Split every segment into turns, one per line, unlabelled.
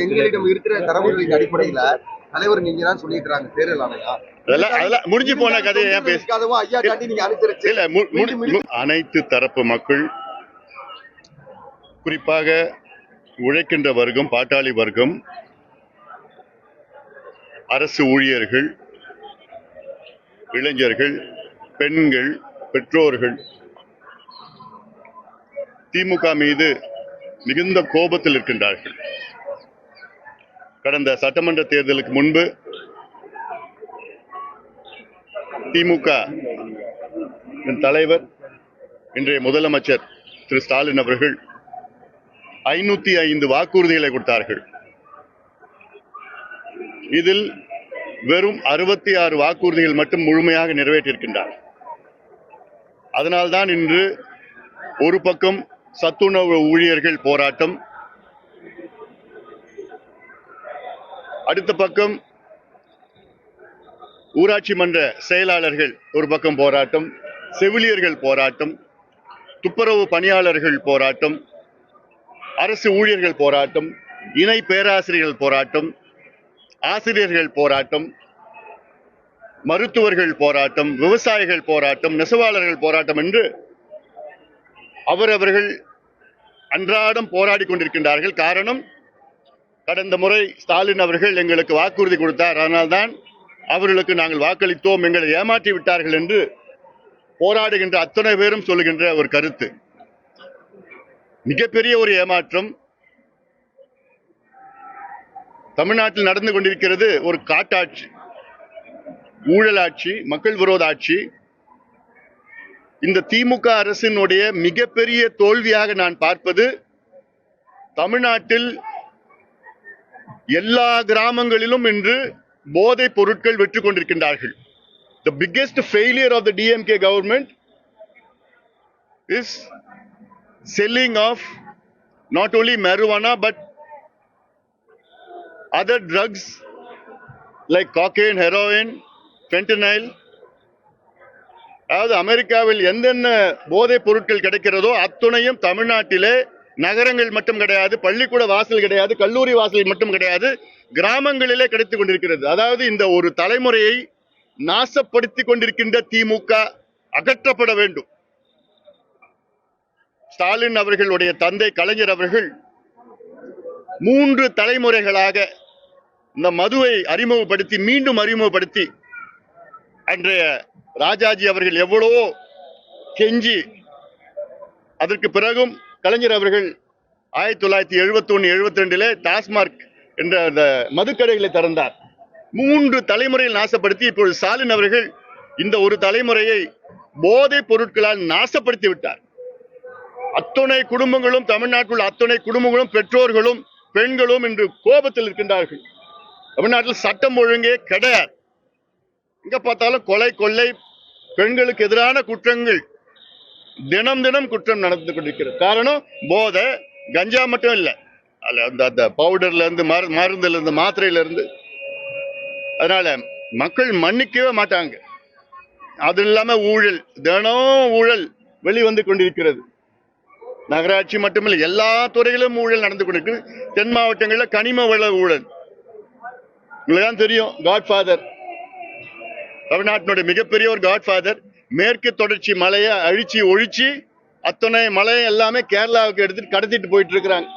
எங்களிடம் இருக்கிற தரவுகளின் அடிப்படையில தலைவர் நீங்க தான் சொல்லிடுறாங்க தேர்தல் ஆணையம்.
அதெல்லாம் முடிஞ்சு போன கதையை ஏன்
பேசுறதும் ஐயா தாண்டி நீங்க அனுசரிச்சு
இல்ல. அனைத்து தரப்பு மக்கள், குறிப்பாக உழைக்கின்ற வர்க்கம், பாட்டாளி வர்க்கம், அரசு ஊழியர்கள், இளைஞர்கள், பெண்கள், பெற்றோர்கள் திமுக மீது மிகுந்த கோபத்தில் இருக்கின்றார்கள். கடந்த சட்டமன்ற தேர்தலுக்கு முன்பு திமுக தலைவர், இன்றைய முதலமைச்சர் திரு ஸ்டாலின் அவர்கள் 505 வாக்குறுதிகளை கொடுத்தார்கள். இதில் வெறும் 66 வாக்குறுதிகள் மட்டும் முழுமையாக நிறைவேற்றியிருக்கின்றார். அதனால்தான் இன்று ஒரு பக்கம் சத்துணவு ஊழியர்கள் போராட்டம், அடுத்த பக்கம் ஊராட்சி மன்ற செயலாளர்கள் ஒரு பக்கம் போராட்டம், செவிலியர்கள் போராட்டம், துப்புரவு பணியாளர்கள் போராட்டம், அரசு ஊழியர்கள் போராட்டம், இணை பேராசிரியர்கள் போராட்டம், ஆசிரியர்கள் போராட்டம், மருத்துவர்கள் போராட்டம், விவசாயிகள் போராட்டம், நெசவாளர்கள் போராட்டம் என்று அவரவர்கள் அன்றாடம் போராடி கொண்டிருக்கின்றார்கள். காரணம், கடந்த முறை ஸ்டாலின் அவர்கள் எங்களுக்கு வாக்குறுதி கொடுத்தார், அதனால்தான் அவர்களுக்கு நாங்கள் வாக்களித்தோம், எங்களை ஏமாற்றி விட்டார்கள் என்று போராடுகின்ற அத்தனை பேரும் சொல்லுகின்ற ஒரு கருத்து. மிகப்பெரிய ஒரு ஏமாற்றம் தமிழ்நாட்டில் நடந்து கொண்டிருக்கிறது. ஒரு காட்டாட்சி, ஊழலாட்சி, மக்கள் விரோத ஆட்சி. இந்த திமுக அரசினுடைய மிகப்பெரிய தோல்வியாக நான் பார்ப்பது, தமிழ்நாட்டில் எல்லா கிராமங்களிலும் இன்று போதைப் பொருட்கள் விற்று கொண்டிருக்கின்றார்கள். The biggest failure of the DMK government is selling of not only marijuana but other drugs like cocaine, heroin, fentanyl. அதாவது அமெரிக்காவில் எந்தென்ன போதைப் பொருட்கள் கிடைக்கிறதோ அத்துணையும் தமிழ்நாட்டிலே நகரங்கள் மட்டும் கிடையாது, பள்ளிக்கூட வாசல் கிடையாது, கல்லூரி வாசல் மட்டும் கிடையாது, கிராமங்களிலே கிடைத்துக் கொண்டிருக்கிறது. அதாவது இந்த ஒரு தலைமுறையை நாசப்படுத்தி கொண்டிருக்கின்ற திமுக அகற்றப்பட வேண்டும். ஸ்டாலின் அவர்களுடைய தந்தை கலைஞர் அவர்கள் 3 தலைமுறைகளாக இந்த மதுவை அறிமுகப்படுத்தி, மீண்டும் அறிமுகப்படுத்தி, அன்றைய ராஜாஜி அவர்கள் எவ்வளவோ கெஞ்சி, அதற்கு பிறகும் கலைஞர் அவர்கள் 1971-72 டாஸ்மார்க் என்ற அந்த மதுக்கடைகளை திறந்தார். 3 தலைமுறையில் நாசப்படுத்தி, இப்பொழுது ஸ்டாலின் அவர்கள் இந்த ஒரு தலைமுறையை போதைப் பொருட்களால் நாசப்படுத்தி விட்டார். அத்துணை குடும்பங்களும், தமிழ்நாட்டில் அத்துணை குடும்பங்களும், பெற்றோர்களும், பெண்களும் இன்று கோபத்தில் இருக்கின்றார்கள். தமிழ்நாட்டில் சட்டம் ஒழுங்கே கிடையாது. எங்க பார்த்தாலும் கொலை, கொள்ளை, பெண்களுக்கு எதிரான குற்றங்கள், தினம் தினம் குற்றம் நடந்து கொண்டிருக்கிறது. காரணம் போதை, கஞ்சா மட்டும் இல்லை, அந்த பவுடர்ல இருந்து, மருந்துல இருந்து, மாத்திரையில இருந்து. அதனால மக்கள் மன்னிக்கவே மாட்டாங்க. அது இல்லாம ஊழல், தினம் ஊழல் வெளிவந்து கொண்டிருக்கிறது. நகராட்சி மட்டுமில்லை, எல்லா துறையிலும் ஊழல் நடந்து கொண்டிருக்கிறது. தென் மாவட்டங்களில் கனிம வள ஊழல் உங்களுக்கு தெரியும். காட்ஃபாதர், தமிழ்நாட்டினுடைய மிகப்பெரிய ஒரு காட்ஃபாதர், மேற்கு தொடர்ச்சி மலையை அழிச்சு ஒழிச்சு அத்தனை மலையை எல்லாமே கேரளாவுக்கு எடுத்துட்டு கடத்திட்டு போயிட்டு இருக்கிறாங்க.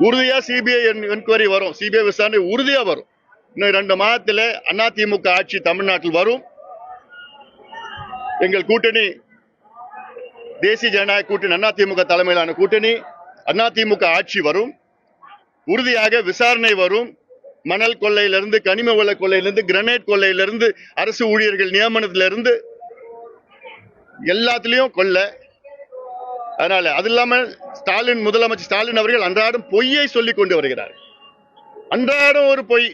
உறுதியா சிபிஐ என்கொயரி வரும், சிபிஐ விசாரணை உறுதியா வரும். இன்னும் 2 மாதத்தில் அதிமுக ஆட்சி தமிழ்நாட்டில் வரும். எங்கள் கூட்டணி, தேசிய ஜனநாயக கூட்டணி, அதிமுக தலைமையிலான கூட்டணி, அதிமுக ஆட்சி வரும். உறுதியாக விசாரணை வரும். மணல் கொள்ளையிலிருந்து, கனிம வள கொள்ளையிலிருந்து, கிரனைட் கொள்ளையிலிருந்து, அரசு ஊழியர்கள் நியமனத்திலிருந்து எல்லாத்திலையும் கொள்ளை. அதனால அது இல்லாமல் ஸ்டாலின், முதலமைச்சர் ஸ்டாலின் அவர்கள் அன்றாடம் பொய்யை சொல்லிக் கொண்டு வருகிறார். அன்றாடம் ஒரு பொய்.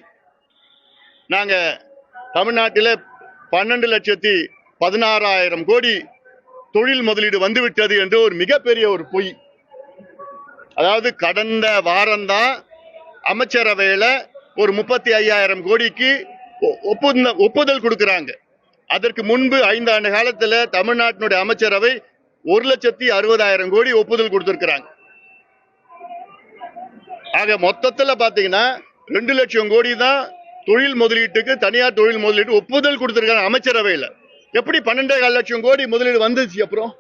நாங்க தமிழ்நாட்டில் 12,16,000 கோடி தொழில் முதலீடு வந்துவிட்டது என்று ஒரு மிகப்பெரிய ஒரு பொய். அதாவது கடந்த வாரம்தான் அமைச்சரவையில ஒரு 35,000 கோடிக்கு ஒப்புதல் கொடுக்கிறாங்க. அதற்கு முன்பு 5 ஆண்டு காலத்தில் தமிழ்நாட்டினுடைய அமைச்சரவை 1,60,60,000 கோடி ஒப்புதல் கொடுத்திருக்கிறாங்க. ஆக மொத்தத்துல பாத்தீங்கன்னா 2 லட்சம் கோடி தான் தொழில் முதலீட்டுக்கு, தனியார் தொழில் முதலீட்டு ஒப்புதல் கொடுத்திருக்காங்க அமைச்சரவையில. எப்படி 12.5 லட்சம் கோடி முதலீடு வந்துச்சு? அப்புறம்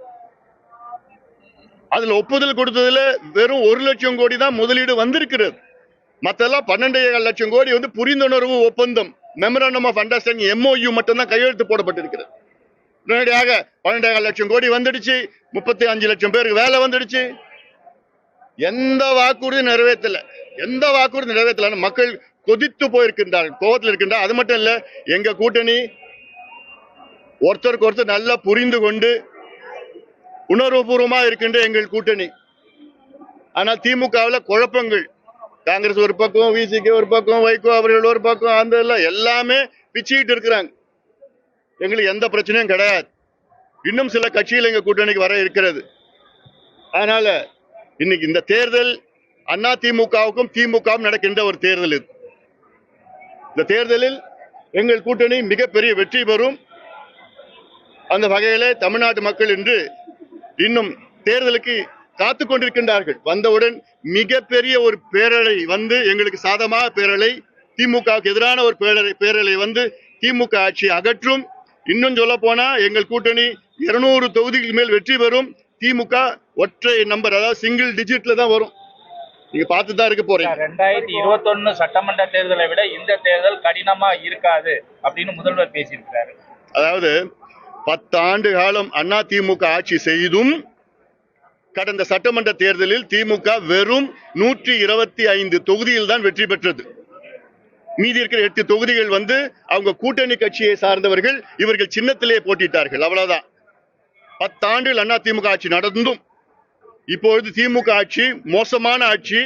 அதுல ஒப்புதல் கொடுத்ததுல வெறும் 1 லட்சம் கோடி தான் முதலீடு வந்திருக்கிறது. மத்தெல்லாம் 12.5 லட்சம் கோடி வந்து புரிந்துணர்வு ஒப்பந்தம், மெமரண்டம் ஆஃப் அண்டர்ஸ்டாண்டிங், MOU மட்டும் தான் கையெழுத்து போடப்பட்டிருக்கிறது. உடனடியாக 12.5 லட்சம் கோடி வந்துடுச்சு, 35 லட்சம் பேருக்கு வேலை வந்துடுச்சு. எந்த வாக்குறுதி நிறைவேற்றல, எந்த வாக்குறுதி நிறைவேற்றல. மக்கள் கொதித்து போயிருக்கின்றார்கள், கோபத்தில் இருக்கின்றார். அது மட்டும் இல்ல, எங்க கூட்டணி ஒருத்தருக்கு ஒருத்தர் நல்லா புரிந்து கொண்டு உணர்வுபூர்வமா இருக்கின்ற எங்கள் கூட்டணி. ஆனால் திமுகவில் குழப்பங்கள், காங்கிரஸ் ஒரு பக்கம், விசிகே ஒரு பக்கம், வைகோ அவர்கள் ஒரு பக்கம், அந்த எல்லாமே பிச்சுக்கிட்டு இருக்கிறாங்க. எங்களுக்கு எந்த பிரச்சனையும் கிடையாது. இன்னும் சில கட்சிகள் எங்க கூட்டணிக்கு வர இருக்கிறது. அதனால இன்னைக்கு இந்த தேர்தல் அண்ணா திமுகவுக்கும் திமுகவும் நடக்கின்ற ஒரு தேர்தல் இது. இந்த தேர்தலில் எங்கள் கூட்டணி மிகப்பெரிய வெற்றி பெறும். அந்த வகையிலே தமிழ்நாட்டு மக்கள் இன்று இன்னும் தேர்தலுக்கு காத்து கொண்டிருக்கின்றார்கள். வந்தவுடன் மிகப்பெரிய ஒரு பேரலை வந்து எங்களுக்கு சாதமாக பேரலை, திமுகவுக்கு எதிரான ஒரு பேரலை வந்து திமுக ஆட்சி அகற்றும். இன்னும் சொல்ல போனா எங்கள் கூட்டணி 200 தொகுதிகள் மேல் வெற்றி பெறும். திமுக ஒற்றை நம்பர், அதாவது சிங்கிள் டிஜிட்ல தான் வரும். நீங்க பார்த்துதான் இருக்க போறீங்க.
2021 சட்டமன்ற தேர்தலை விட இந்த தேர்தல் கடினமா இருக்காது அப்படின்னு முதல்வர் பேசியிருக்கிறாரு.
அதாவது 10 ஆண்டு காலம் அண்ணா திமுக ஆட்சி செய்தும் கடந்த சட்டமன்ற தேர்தலில் திமுக வெறும் 125 தொகுதியில் தான் வெற்றி பெற்றது. மீதி இருக்கிற 8 தொகுதிகள் வந்து அவங்க கூட்டணி கட்சியை சார்ந்தவர்கள், இவர்கள் சின்னத்திலே போட்டிட்டார்கள், அவ்வளவுதான். 10 ஆண்டுகள் அண்ணா திமுக ஆட்சி நடந்தும் இப்பொழுது திமுக ஆட்சி மோசமான ஆட்சி.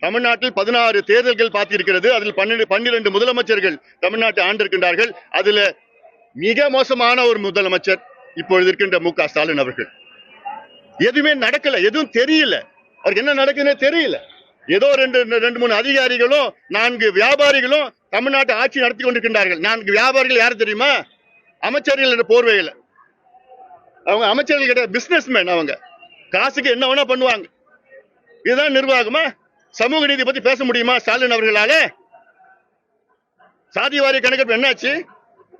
தமிழ்நாட்டில் 16 தேர்தல்கள் பார்த்திருக்கிறது. அதில் 12 முதலமைச்சர்கள் தமிழ்நாட்டை ஆண்டிருக்கின்றார்கள். அதுல மிக மோசமான ஒரு முதலமைச்சர் இப்பொழுது இருக்கின்ற மு.க. ஸ்டாலின் அவர்கள். எதுவுமே நடக்கல, எதுவும் தெரியல, அவருக்கு என்ன நடக்குதுன்னு தெரியல. ஏதோ 2-3 அதிகாரிகளும் 4 வியாபாரிகளும் தமிழ்நாட்டை ஆட்சி நடத்தி கொண்டிருக்கின்றார்கள். 4 வியாபாரிகள் யாரு தெரியுமா? அமைச்சர்கள் என்ற போர்வையில். அவங்க அமைச்சர்கள் கிட்ட பிசினஸ் மேன், அவங்க காசுக்கு என்ன வேணா பண்ணுவாங்க. இதுதான் நிர்வாகமா? சமூக நீதி பத்தி பேச முடியுமா ஸ்டாலின் அவர்களால? சாதிவாரி கணக்கெடுப்பு என்னாச்சு?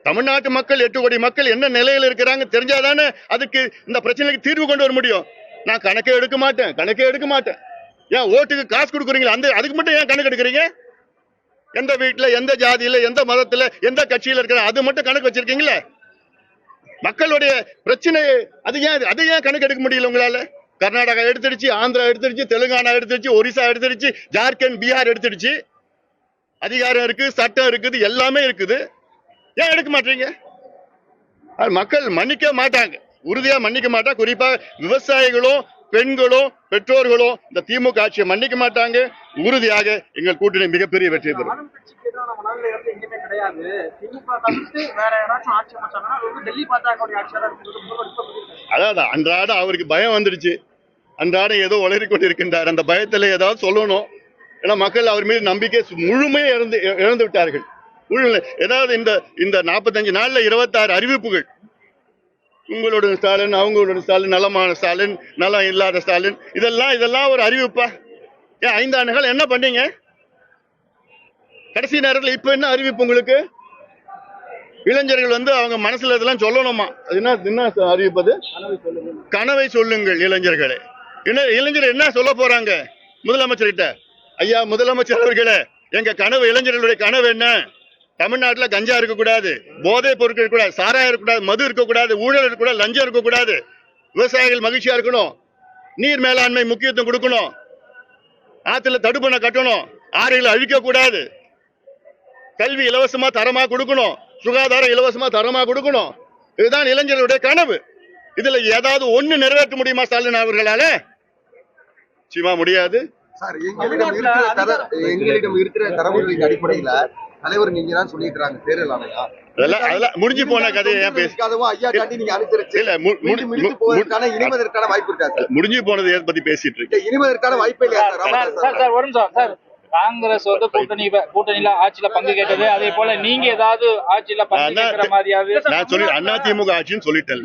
தமிழ்நாட்டு மக்கள் 8 கோடி மக்கள் என்ன நிலையில் இருக்கிறாங்க தெரிஞ்சாதானே அதுக்கு இந்த பிரச்சனைக்கு தீர்வு கொண்டு வர முடியும். நான் கணக்கே எடுக்க மாட்டேன். ஏன் ஓட்டுக்கு காசு கொடுக்குறீங்களா? அதுக்கு மட்டும் ஏன் கணக்கு எடுக்கிறீங்க? எந்த வீட்டுல, எந்த ஜாதியில, எந்த மதத்துல, எந்த கட்சியில இருக்கிற அது மட்டும் கணக்கு வச்சிருக்கீங்களே. மக்களுடைய பிரச்சனை அது ஏன் கணக்கு எடுக்க முடியல உங்களால? கர்நாடகா எடுத்துடுச்சு, ஆந்திரா எடுத்துடுச்சு, தெலுங்கானா எடுத்துடுச்சு, ஒரிசா எடுத்துடுச்சு, ஜார்க்கண்ட், பீகார் எடுத்துடுச்சு. அதிகாரம் இருக்கு, சட்டம் இருக்குது, எல்லாமே இருக்குது. ஏன் எடுக்க மாட்டீங்க? மக்கள் மன்னிக்க மாட்டாங்க, உறுதியா மன்னிக்க மாட்டாங்க. குறிப்பா விவசாயிகளும், பெண்களும், பெற்றோர்களும் இந்த திமுக ஆட்சியை மன்னிக்க மாட்டாங்க. உறுதியாக எங்கள் கூட்டணி மிகப்பெரிய வெற்றி பெறும். அதாவது அன்றாட அவருக்கு பயம் வந்துடுச்சு. அன்றாடம் ஏதோ உளறி கொண்டிருக்கின்றார். அந்த பயத்துல ஏதாவது சொல்லணும். ஏன்னா மக்கள் அவர் மீது நம்பிக்கை முழுமையை இழந்து விட்டார்கள். ஏதாவது இந்த 45 நாள்ல 26 அறிவிப்புகள், உங்களோட ஸ்டாலின், அவங்களோட ஸ்டாலின், நலமான ஸ்டாலின், நலம் இல்லாத ஸ்டாலின், இதெல்லாம் ஒரு அறிவிப்பா? ஏன் 5 ஆண்டுகள் என்ன பண்ணீங்க? கடைசி நேரத்தில் இப்ப என்ன அறிவிப்பு உங்களுக்கு? இளைஞர்கள் வந்து அவங்க மனசுல இதெல்லாம் சொல்லணுமா? அது என்ன அறிவிப்பது? கனவை சொல்லுங்கள் இளைஞர்களே. இளைஞர் என்ன சொல்ல போறாங்க முதலமைச்சர்கிட்ட? ஐயா முதலமைச்சர் அவர்களே, எங்க கனவு, இளைஞர்களுடைய கனவு என்ன? தமிழ்நாட்டில் கஞ்சா இருக்கக்கூடாது, போதைப் பொருட்கள் இருக்கக்கூடாது, சாராயம் இருக்கக்கூடாது, மது இருக்கக்கூடாது, ஊழல் இருக்கக்கூடாது, லஞ்சம் இருக்கக்கூடாது, விவசாயிகள் மகிழ்ச்சியா இருக்கணும், நீர் மேலாண்மை முக்கியத்துவம் கொடுக்கணும், ஆத்துல தடுப்பணை கட்டணும், ஆறுகளை அழிக்க கூடாது, கல்வி இலவசமா தரமா கொடுக்கணும், சுகாதாரம் இலவசமா தரமா கொடுக்கணும். இதுதான் இளைஞர்களுடைய கனவு. இதுல ஏதாவது ஒண்ணு நிறைவேற்ற முடியுமா ஸ்டாலின் அவர்களால? நிச்சயமா முடியாது.
சார், எங்களிடம் இருக்கிற தரவுகளின் அடிப்படையில தலைவர் நீங்க தான் சொல்லிடுறாங்க தேர்தல் ஆணையம்.
அதெல்லாம் முடிஞ்சு போன கதையை ஏன் பேசுறீங்க?
ஐயா தாண்டி நீங்க அனுசரிச்சு இல்ல முடிஞ்சு போவதற்கான இனிமதற்கான வாய்ப்பு இருக்கா?
முடிஞ்சு போனது பத்தி பேசிட்டு இருக்கு.
இனிமதற்கான வாய்ப்பே இல்லையா
சார்? வரும் சார். காங்கிரஸ் வந்து கூட்டணியில ஆட்சியில பங்கு கேட்டது, அதே போல நீங்க ஏதாவது ஆட்சியில பங்கு கேட்கிற மாதிரியாவது?
நான் சொல்லி அண்ணா திமுக ஆட்சின்னு சொல்லிட்டேன்.